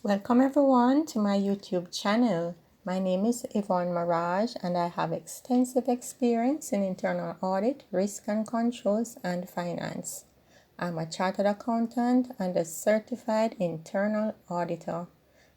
Welcome everyone to my YouTube channel. My name is Yvonne Maragh and I have extensive experience in internal audit, risk and controls, and finance. I'm a chartered accountant and a certified internal auditor.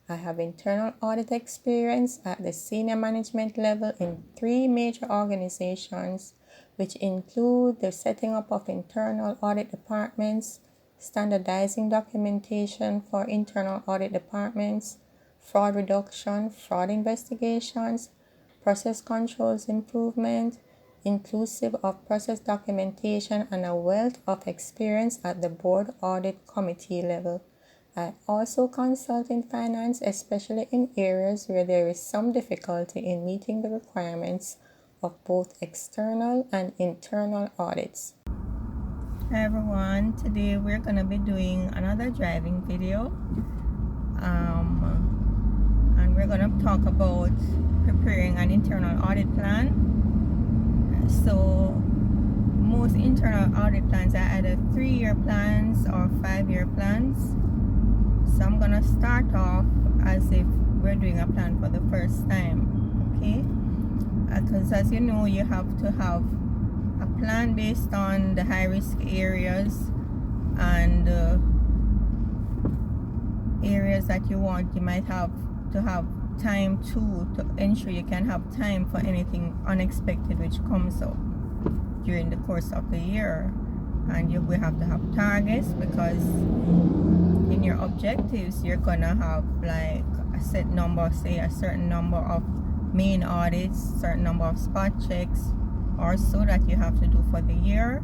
I have internal audit experience at the senior management level in 3 major organizations, which include the setting up of internal audit departments, standardizing documentation for internal audit departments, fraud reduction, fraud investigations, process controls improvement, inclusive of process documentation, and a wealth of experience at the Board Audit Committee level. I also consult in finance, especially in areas where there is some difficulty in meeting the requirements of both external and internal audits. Hi everyone, today we're going to be doing another driving video and we're going to talk about preparing an internal audit plan. So most internal audit plans are either 3-year plans or 5-year plans. So I'm going to start off as if we're doing a plan for the first time, okay? Because as you know, you have to have a plan based on the high risk areas and areas that you want. You might have to have time to ensure you can have time for anything unexpected which comes up during the course of the year. And we have to have targets, because in your objectives you're gonna have like a set number, say a certain number of main audits, certain number of spot checks or so that you have to do for the year,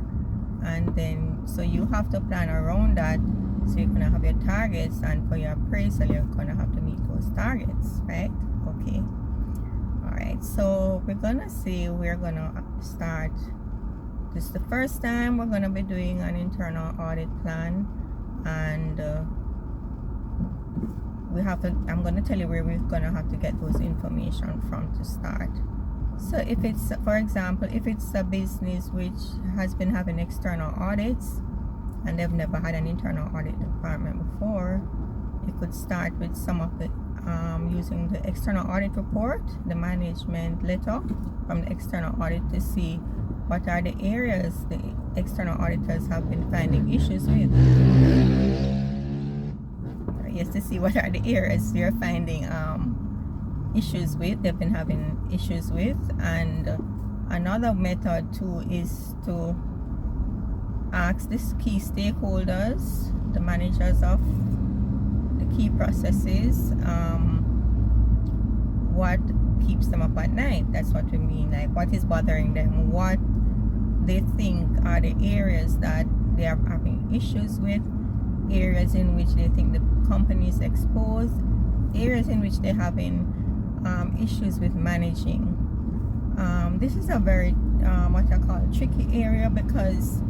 and then so you have to plan around that. So you're gonna have your targets, and for your appraisal you're gonna have to meet those targets, right? Okay, all right, so we're gonna say we're gonna start this is the first time we're gonna be doing an internal audit plan, and I'm gonna tell you where we're gonna have to get those information from to start. So if it's, for example, if it's a business which has been having external audits and they've never had an internal audit department before, you could start with some of the using the external audit report, the management letter from the external audit, to see what are the areas the external auditors have been finding issues with. Yes, to see what are the areas you're finding issues with, they've been having issues with. And another method too is to ask the key stakeholders, the managers of the key processes, what keeps them up at night. That's what we mean, like what is bothering them, what they think are the areas that they are having issues with, areas in which they think the company is exposed, areas in which they're having issues with managing. This is a very what I call tricky area, because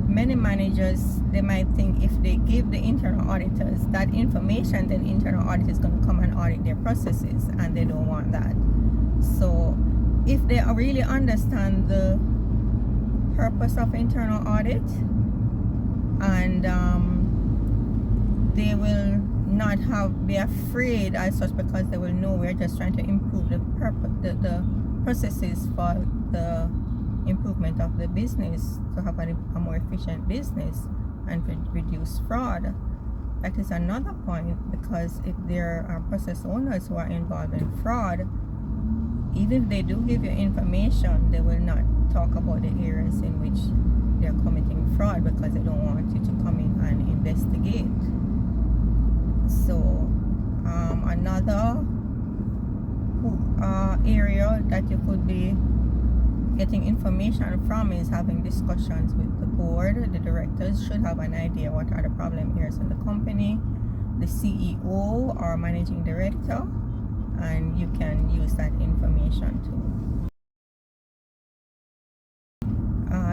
many managers, they might think if they give the internal auditors that information, then internal audit is going to come and audit their processes, and they don't want that. So if they really understand the purpose of internal audit, and they will not be afraid as such, because they will know we're just trying to improve the processes for the improvement of the business, to have a more efficient business and reduce fraud. That is another point, because if there are process owners who are involved in fraud, even if they do give you information, they will not talk about the areas in which they're committing fraud, because they don't want you to come in and investigate. So another area that you could be getting information from is having discussions with the board. The directors should have an idea what are the problem areas in the company, the CEO or managing director, and you can use that information too.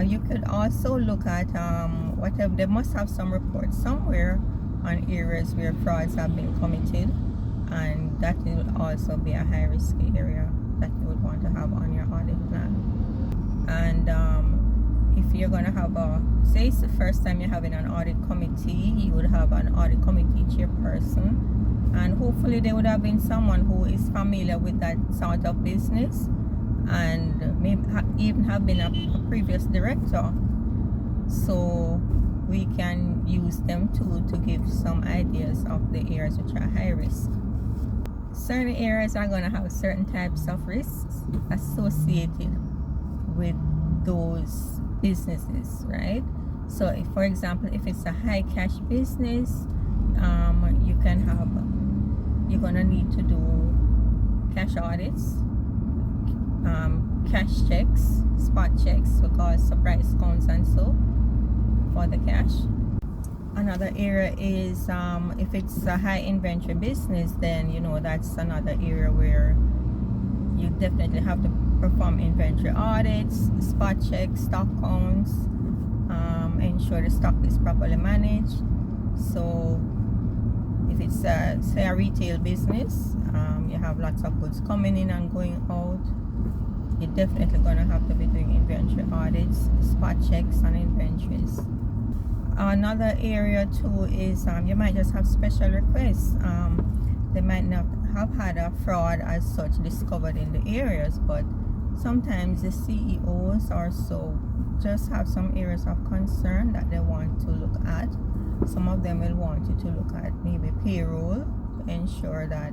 You could also look at whatever, they must have some reports somewhere on areas where frauds have been committed, and that will also be a high risk area that you would want to have on your audit plan. And if you're going to have say it's the first time you're having an audit committee, you would have an audit committee chairperson, and hopefully there would have been someone who is familiar with that sort of business, and maybe even have been a previous director, so we can use them too to give some ideas of the areas which are high risk. Certain areas are going to have certain types of risks associated with those businesses, right? So if, for example, if it's a high cash business, you're gonna need to do cash audits, cash checks, spot checks, we call it surprise counts and so for the cash. Another area is if it's a high inventory business, then that's another area where you definitely have to perform inventory audits, spot checks, stock counts, ensure the stock is properly managed. So if it's say a retail business, you have lots of goods coming in and going out, you're definitely going to have to be doing inventory audits, spot checks on inventories. Another area too is you might just have special requests. They might not have had a fraud as such discovered in the areas, but sometimes the CEOs or so just have some areas of concern that they want to look at. Some of them will want you to look at maybe payroll to ensure that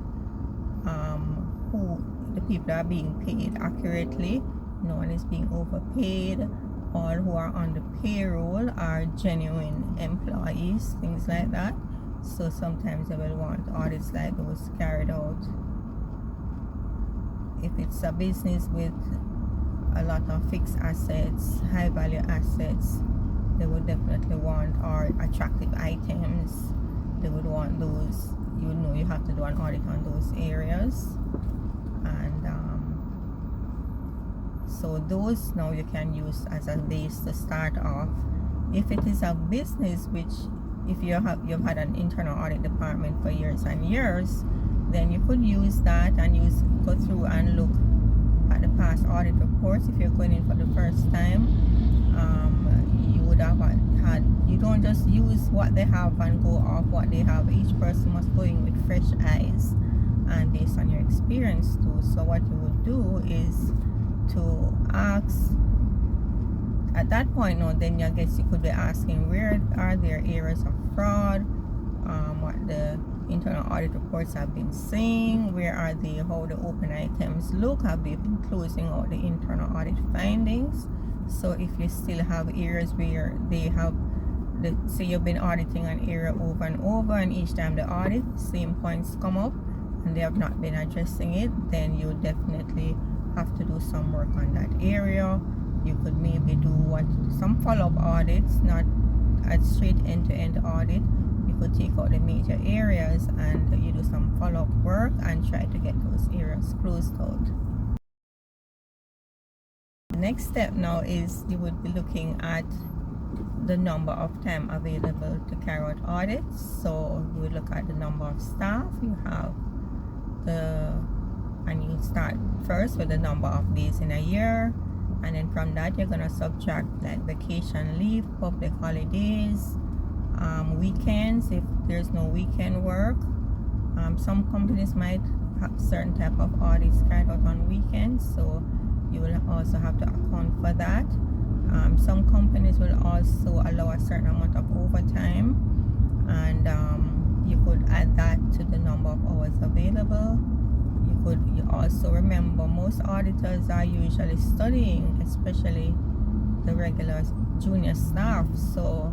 who the people are being paid accurately, no one is being overpaid, all who are on the payroll are genuine employees, things like that. So sometimes they will want audits like those carried out. If it's a business with a lot of fixed assets, high value assets, they would definitely want our attractive items. They would want those, you have to do an audit on those areas. And so those now you can use as a base to start off. If it is a business which, if you've had an internal audit department for years and years, then you could use that and go through and look at the past audit reports. If you're going in for the first time, you would have had, you don't just use what they have and go off what they have. Each person must go in with fresh eyes and based on your experience too. So what you would do is to ask at that point. Now then I guess you could be asking, where are there areas of fraud, what the internal audit reports have been saying, where are they, how the open items look, have they been closing out the internal audit findings. So if you still have areas where they have, say you've been auditing an area over and over, and each time the audit, same points come up and they have not been addressing it, then you definitely have to do some work on that area. You could maybe do some follow-up audits, not a straight end-to-end audit. You could take out the major areas and you do some follow-up work and try to get those areas closed out. The next step now is you would be looking at the number of time available to carry out audits. So you would look at the number of staff you have, and you start first with the number of days in a year, and then from that you're going to subtract like vacation leave, public holidays, weekends if there's no weekend work. Some companies might have certain type of audits carried out on weekends, so you will also have to account for that. Some companies will also allow a certain amount of overtime, and you could add that to the number of hours available. You also remember most auditors are usually studying, especially the regular junior staff, so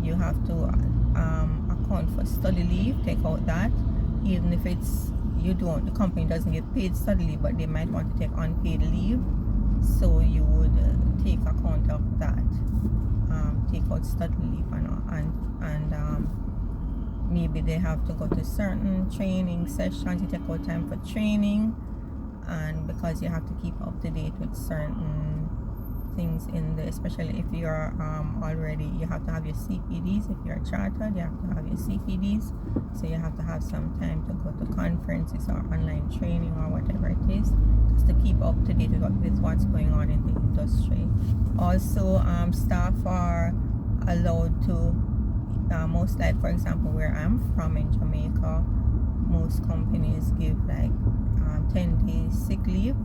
you have to account for study leave, take out that. Even if it's the company doesn't get paid study leave, but they might want to take unpaid leave, so you would take account of that, take out study leave and maybe they have to go to certain training sessions, you take out time for training, and because you have to keep up to date with certain things especially if you're already, you have to have your CPDs. If you're chartered, you have to have your CPDs, so you have to have some time to go to conferences or online training or whatever it is, just to keep up to date with what's going on in the industry. Also, staff are allowed to, most like for example where I'm from in Jamaica, most companies give like 10 days sick leave.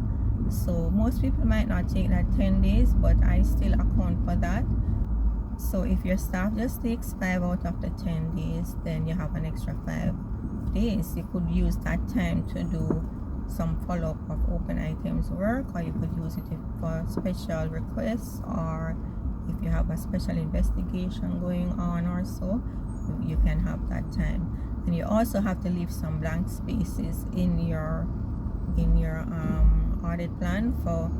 So most people might not take that 10 days, but I still account for that. So if your staff just takes 5 out of the 10 days, then you have an extra 5 days. You could use that time to do some follow-up of open items work, or you could use it for special requests, or if you have a special investigation going on or so, you can have that time. And you also have to leave some blank spaces in your audit plan for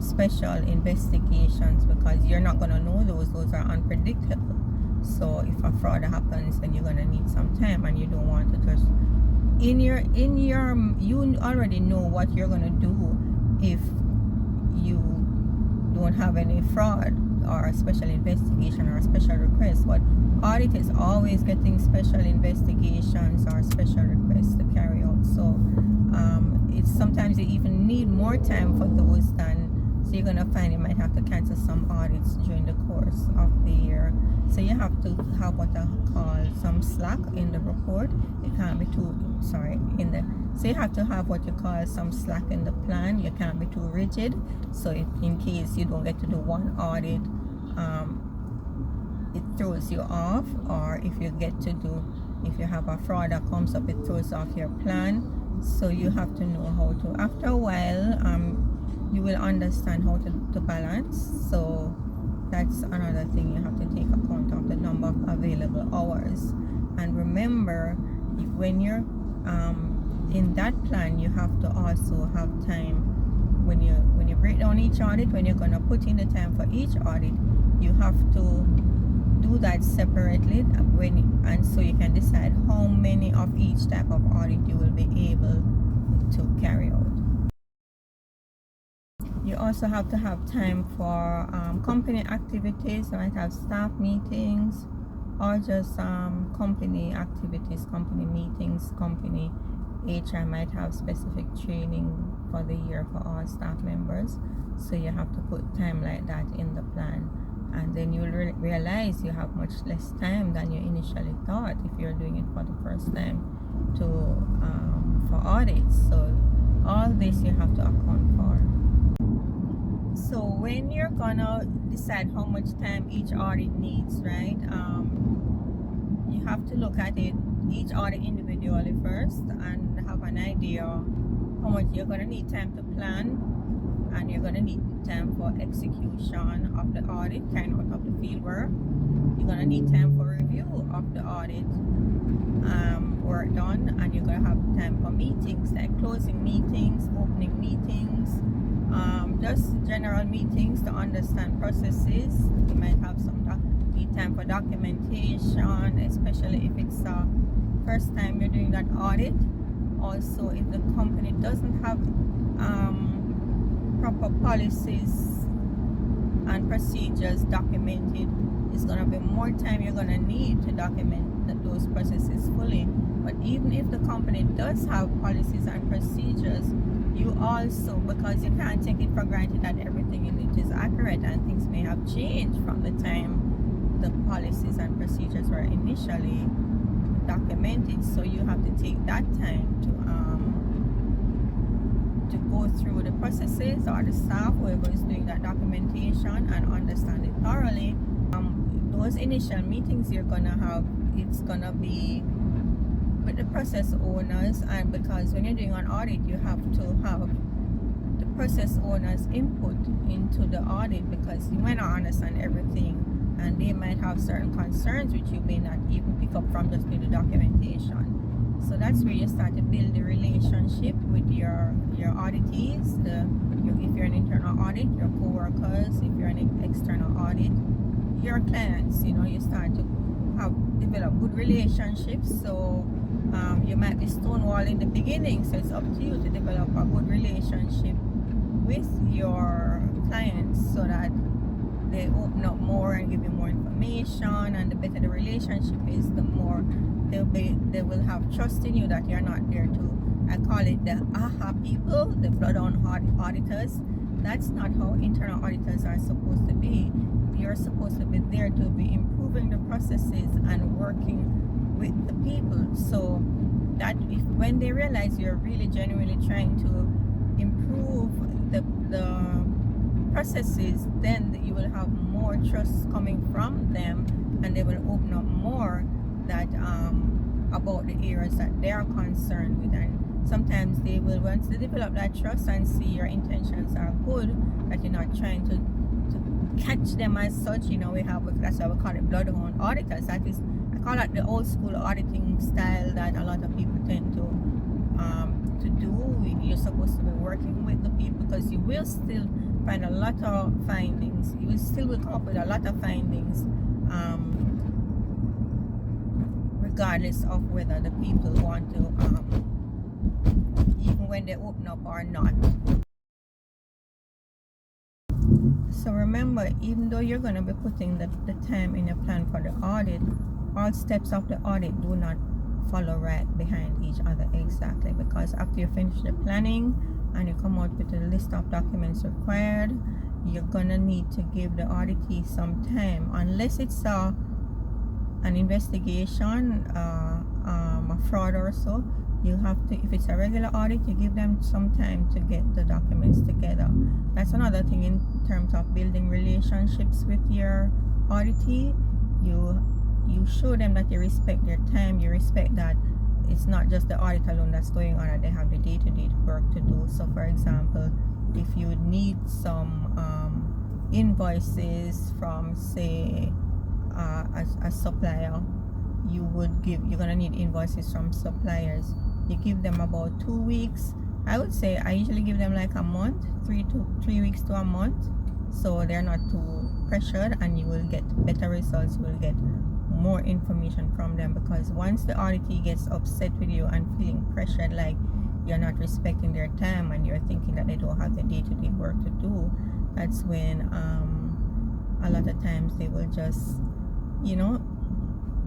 special investigations, because you're not going to know those are unpredictable. So if a fraud happens, then you're going to need some time, and you don't want to just you already know what you're going to do if you don't have any fraud or a special investigation or a special request. But audit is always getting special investigations or special requests to carry out. So it's sometimes you even need more time for those than, so you're gonna find you might have to cancel some audits during the course of the year. So you have to have what I call some slack in the report. It can't be too so you have to have what you call some slack in the plan. You can't be too rigid. So in case you don't get to do one audit, it throws you off, or if you have a fraud that comes up, it throws off your plan. So you have to know how to, after a while, you will understand how to balance. So that's another thing you have to take account of, the number of available hours. And remember, when you're in that plan, you have to also have time when you break down each audit, when you're going to put in the time for each audit, you have to do that separately, and so you can decide how many of each type of audit you will be able to carry out. You also have to have time for company activities. You might have staff meetings, or just company activities, company meetings, company HR might have specific training for the year for all staff members. So you have to put time like that in the plan, and then you'll realize you have much less time than you initially thought if you're doing it for the first time for audits. So all this you have to account for. So when you're gonna decide how much time each audit needs, right, you have to look at it, each audit individually first, and have an idea how much you're gonna need time to plan, and you're gonna need time for execution of the audit, carrying out of the field work. You're gonna need time for review of the audit work done, and you're gonna have time for meetings, like closing meetings, opening meetings, just general meetings to understand processes. You might have need time for documentation, especially if it's the first time you're doing that audit. Also, if the company doesn't have proper policies and procedures documented, it's going to be more time you're going to need to document those processes fully. But even if the company does have policies and procedures, you also, because you can't take it for granted that everything in it is accurate, and things may have changed from the time the policies and procedures were initially documented. So you have to take that time to go through the processes, or the staff, whoever is doing that documentation, and understand it thoroughly. Those initial meetings you're gonna have, it's gonna be with the process owners, and because when you're doing an audit, you have to have the process owners input into the audit, because you might not understand everything, and they might have certain concerns which you may not even pick up from just doing the documentation. So that's where you start to build the relationship with your auditees, if you're an internal audit, your co-workers, if you're an external audit, your clients. You start to develop good relationships. So you might be stonewall in the beginning, so it's up to you to develop a good relationship with your clients, so that they open up more and give you more information. And the better the relationship is, the more they will have trust in you, that you're not there to, I call it the aha people, the blood-on auditors. That's not how internal auditors are supposed to be. You're supposed to be there to be improving the processes and working with the people. So that if when they realize you're really genuinely trying to improve the processes, then you will have more trust coming from them, and they will open up more that about the areas that they are concerned with. And sometimes they will, once they develop that trust and see your intentions are good, that you're not trying to catch them as such. You know, we have, that's why we call it bloodhound auditors. That is, I call it the old school auditing style that a lot of people tend to do. You're supposed to be working with the people, because you will still find a lot of findings. You will still come up with a lot of findings, regardless of whether the people want to, even when they open up or not. So remember, even though you're going to be putting the time in your plan for the audit, all steps of the audit do not follow right behind each other exactly, because after you finish the planning and you come out with a list of documents required, you're gonna need to give the auditee some time, unless it's an investigation, a fraud or so. You have to, if it's a regular audit, you give them some time to get the documents together. That's another thing in terms of building relationships with your auditee. You show them that you respect their time, you respect that it's not just the audit alone that's going on, that they have the day-to-day work to do. So for example, if you need some invoices from, say, a supplier, you're gonna need invoices from suppliers. You give them about 2 weeks. I would say I usually give them like a month, 3 weeks to a month, so they're not too pressured, and you will get better results. You will get more information from them, because once the auditee gets upset with you and feeling pressured, like you're not respecting their time and you're thinking that they don't have the day-to-day work to do, that's when a lot of times they will just, you know,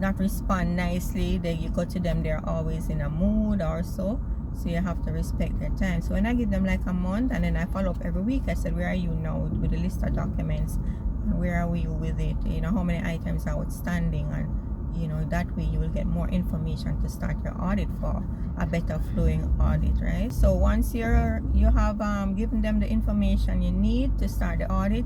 not respond nicely. You go to them, they're always in a mood or so you have to respect their time. So when I give them like a month, and then I follow up every week, I said, where are you now with the list of documents, and where are you with it, you know, how many items are outstanding, and you know, that way you will get more information to start your audit for a better flowing audit, right? So once you have given them the information you need to start the audit,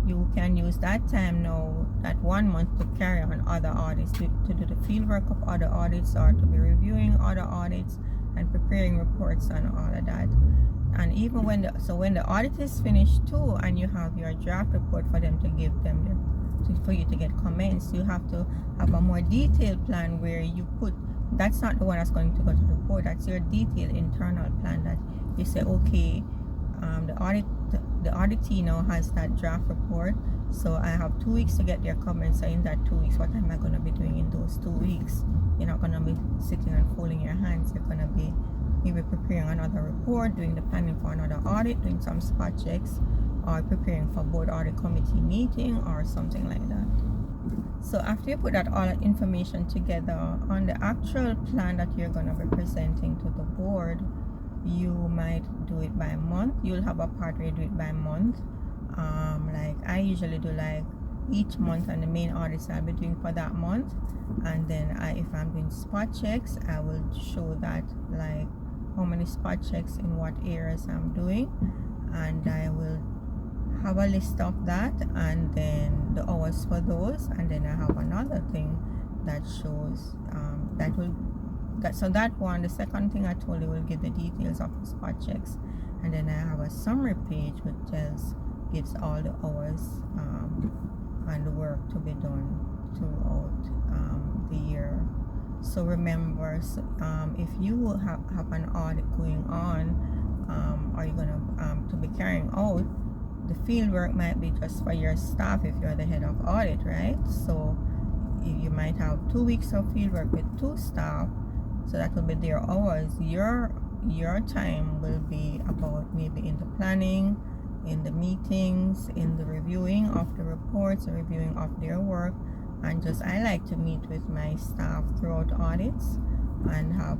you can use that time now, that 1 month, to carry on other audits, to do the field work of other audits, or to be reviewing other audits and preparing reports and all of that. And even when the audit is finished too, and you have your draft report for them to give them for you to get comments, you have to have a more detailed plan where you put, that's not the one that's going to go to the board, that's your detailed internal plan, that you say, okay, the auditee now has that draft report, so I have 2 weeks to get their comments. So in that 2 weeks, what am I going to be doing in those 2 weeks? You're not going to be sitting and folding your hands. You're going to be maybe preparing another report, doing the planning for another audit, doing some spot checks, or preparing for Board Audit Committee meeting or something like that. So after you put that all that information together on the actual plan that you're going to be presenting to the board, you might do it by month. You'll have a part where you do it by month. Like I usually do like each month, and the main audits I'll be doing for that month, and then if I'm doing spot checks, I will show that, like how many spot checks in what areas I'm doing, and I will have a list of that, and then the hours for those, and then I have another thing that shows that one, the second thing I told you, will give the details of the spot checks, and then I have a summary page which gives all the hours and the work to be done throughout the year. So remember, if you have an audit going on, or you're gonna to be carrying out, the field work might be just for your staff if you're the head of audit, right? So you might have 2 weeks of field work with 2 staff, so that will be their hours. Your time will be about maybe in the planning, in the meetings, in the reviewing of the reports, the reviewing of their work, and just I like to meet with my staff throughout audits and have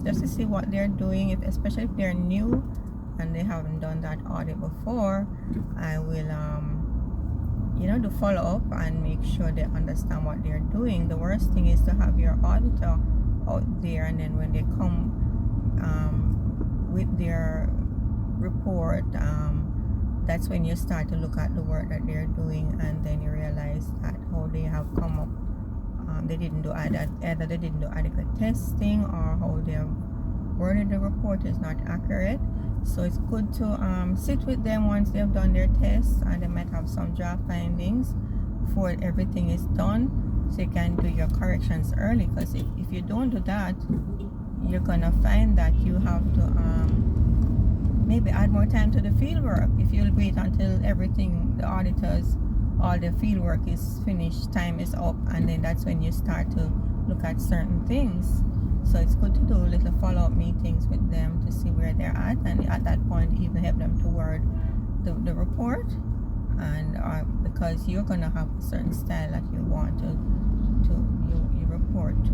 just to see what they're doing, especially if they're new and they haven't done that audit before. I will do follow up and make sure they understand what they're doing. The worst thing is to have your auditor out there, and then when they come with their report, that's when you start to look at the work that they're doing, and then you realize that how they have come up, they didn't do either they didn't do adequate testing, or how they have worded the report is not accurate. So it's good to sit with them once they've done their tests, and they might have some draft findings before everything is done, so you can do your corrections early. Because if you don't do that, you're gonna find that you have to maybe add more time to the field work. If you'll wait until everything, the auditors, all the field work is finished, time is up, and then that's when you start to look at certain things. So it's good to do little follow-up meetings with them to see where they're at, and at that point even help them to word the report, and because you're gonna have a certain style that you want your report to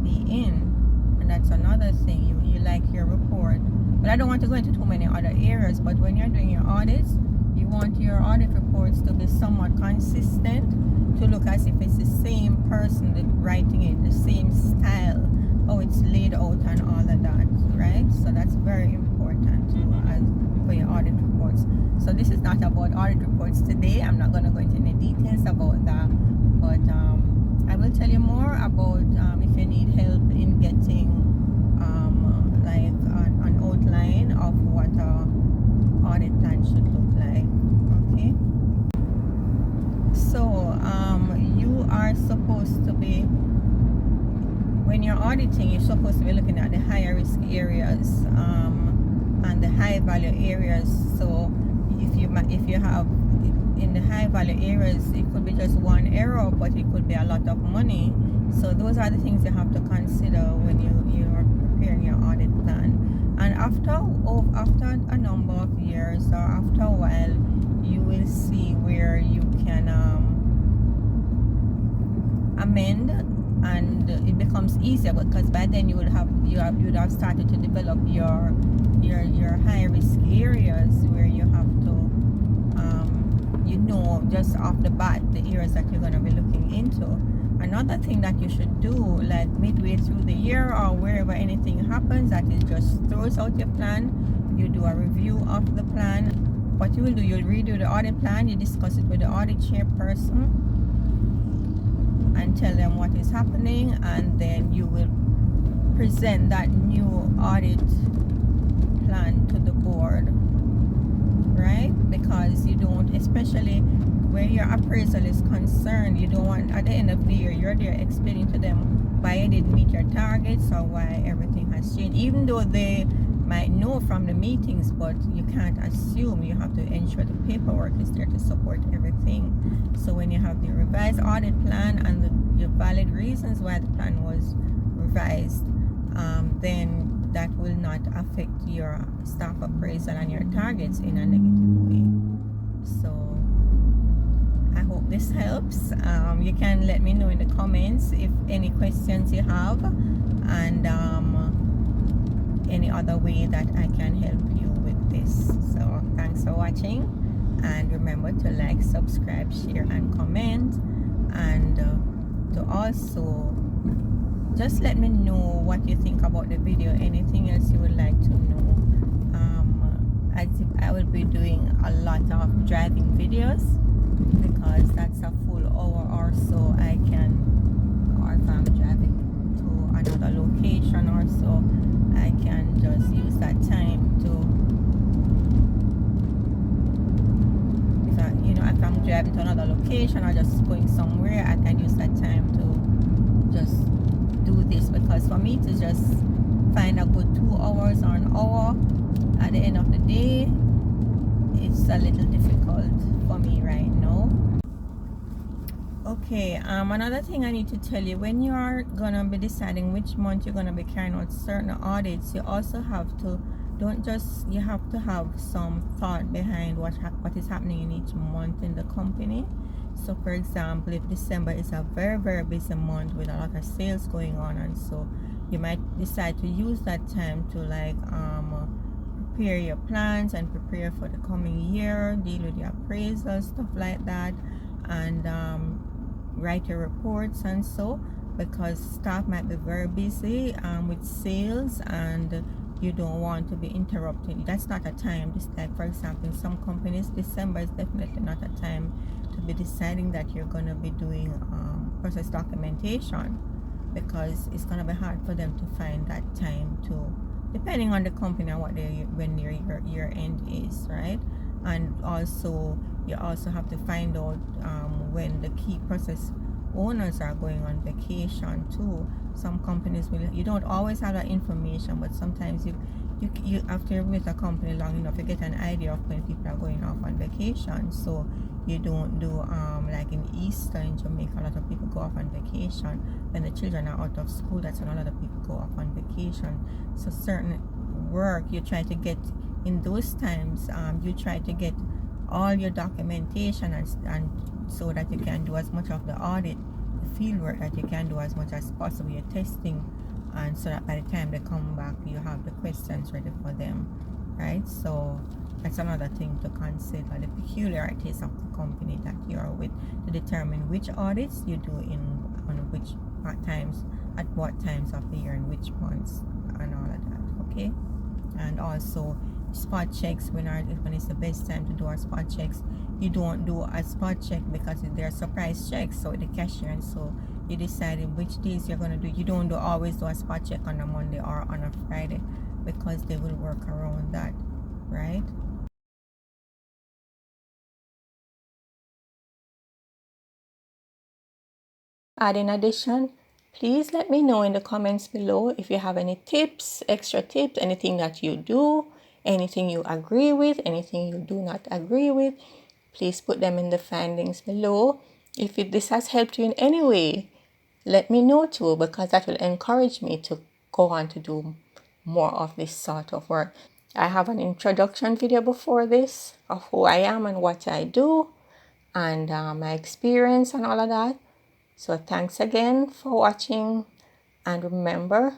be in. And that's another thing, you like your report, but I don't want to go into too many other areas, but when you're doing your audits, you want your audit reports to be somewhat consistent, to look as if it's the same person that writing it, the same style, how it's laid out and all of that, right? So that's very important for your audit reports. So this is not about audit reports today. I'm not going to go into any details about that, but I will tell you more about if you need help in getting like an outline of what audit plan should look like. Okay, so you are supposed to be, when you're auditing, you're supposed to be looking at the higher risk areas and the high value areas. So if you have in the high value areas, it could be just one error, but it could be a lot of money. So those are the things you have to consider when you are preparing your audit plan. And after a number of years, or after a while, you will see where you can amend, and it becomes easier, because by then you would have started to develop your high risk areas, where you have to just off the bat the areas that you're going to be looking into. Another thing that you should do, like midway through the year or wherever anything happens that it just throws out your plan, you do a review of the plan. What you will do, you'll redo the audit plan, you discuss it with the audit chairperson and tell them what is happening, and then you will present that new audit plan to the board, right? Because you don't, especially where your appraisal is concerned, you don't want, at the end of the year, you're there explaining to them why you didn't meet your targets or why everything has changed, even though they might know from the meetings, but you can't assume. You have to ensure the paperwork is there to support everything. So when you have the revised audit plan and your valid reasons why the plan was revised, then that will not affect your staff appraisal and your targets in a negative way. So I hope this helps. You can let me know in the comments if any questions you have, and any other way that I can help you with this. So thanks for watching, and remember to like, subscribe, share and comment, and to also just let me know what you think about the video, anything else you would like to know. I will be doing a lot of driving videos, because that's a full hour or so I can, or if I'm driving to another location or so, I can just use that time to, if I'm driving to another location or just going somewhere, I can use that time to just do this. Because for me to just find a good 2 hours or an hour at the end of the day, it's a little difficult for me right now. Okay, another thing I need to tell you, when you are gonna be deciding which month you're gonna be carrying out certain audits, you also have to, you have to have some thought behind what is happening in each month in the company. So for example, if December is a very, very busy month with a lot of sales going on, and so you might decide to use that time to prepare your plans and prepare for the coming year, deal with your appraisal, stuff like that, and write your reports and so. because staff might be very busy with sales, and you don't want to be interrupted. That's not a time. This, like for example, in some companies, December is definitely not a time to be deciding that you're going to be doing process documentation, because it's going to be hard for them to find that time to, depending on the company and what when their year end is, right? And also you also have to find out when the key process owners are going on vacation too. Some companies will, you don't always have that information, but sometimes you after with a company long enough, you get an idea of when people are going off on vacation. So you don't do like in Easter in Jamaica, a lot of people go off on vacation. When the children are out of school, that's when a lot of people go off on vacation. So certain work you try to get in those times, you try to get all your documentation and so that you can do as much of the audit, the field work, that you can do as much as possible, your testing, and so that by the time they come back you have the questions ready for them, right? So that's another thing to consider, the peculiarities of the company that you are with, to determine which audits you do on which times, at what times of the year, and which months, and all of that. Okay. And also spot checks, when it's the best time to do our spot checks. You don't do a spot check because they're surprise checks, so the cashier, and so you decide which days you're going to do. You don't always do a spot check on a Monday or on a Friday, because they will work around that, right? And in addition, please let me know in the comments below if you have any tips, extra tips, anything that you do, anything you agree with, anything you do not agree with. Please put them in the findings below. If this has helped you in any way, let me know too, because that will encourage me to go on to do more of this sort of work. I have an introduction video before this of who I am and what I do, and my experience and all of that. So thanks again for watching, and remember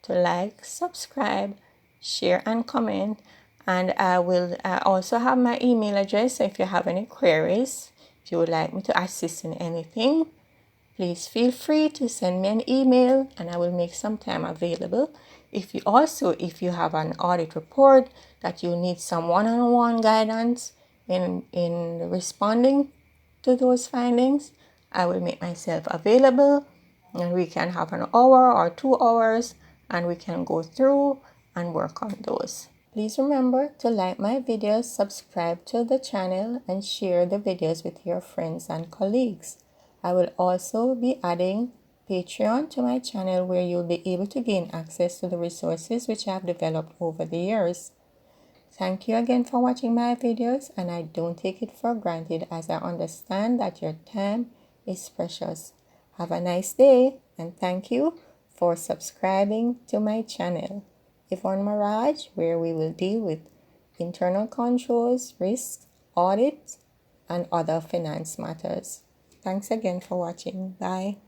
to like, subscribe, share and comment. And I will also have my email address, so if you have any queries, if you would like me to assist in anything, please feel free to send me an email and I will make some time available. If you have an audit report that you need some one-on-one guidance in responding to those findings, I will make myself available, and we can have an hour or 2 hours and we can go through and work on those. Please remember to like my videos, subscribe to the channel, and share the videos with your friends and colleagues. I will also be adding Patreon to my channel, where you'll be able to gain access to the resources which I have developed over the years. Thank you again for watching my videos, and I don't take it for granted, as I understand that your time is precious. Have a nice day, and thank you for subscribing to my channel, Yvonne Maragh, where we will deal with internal controls, risks, audits, and other finance matters. Thanks again for watching. Bye.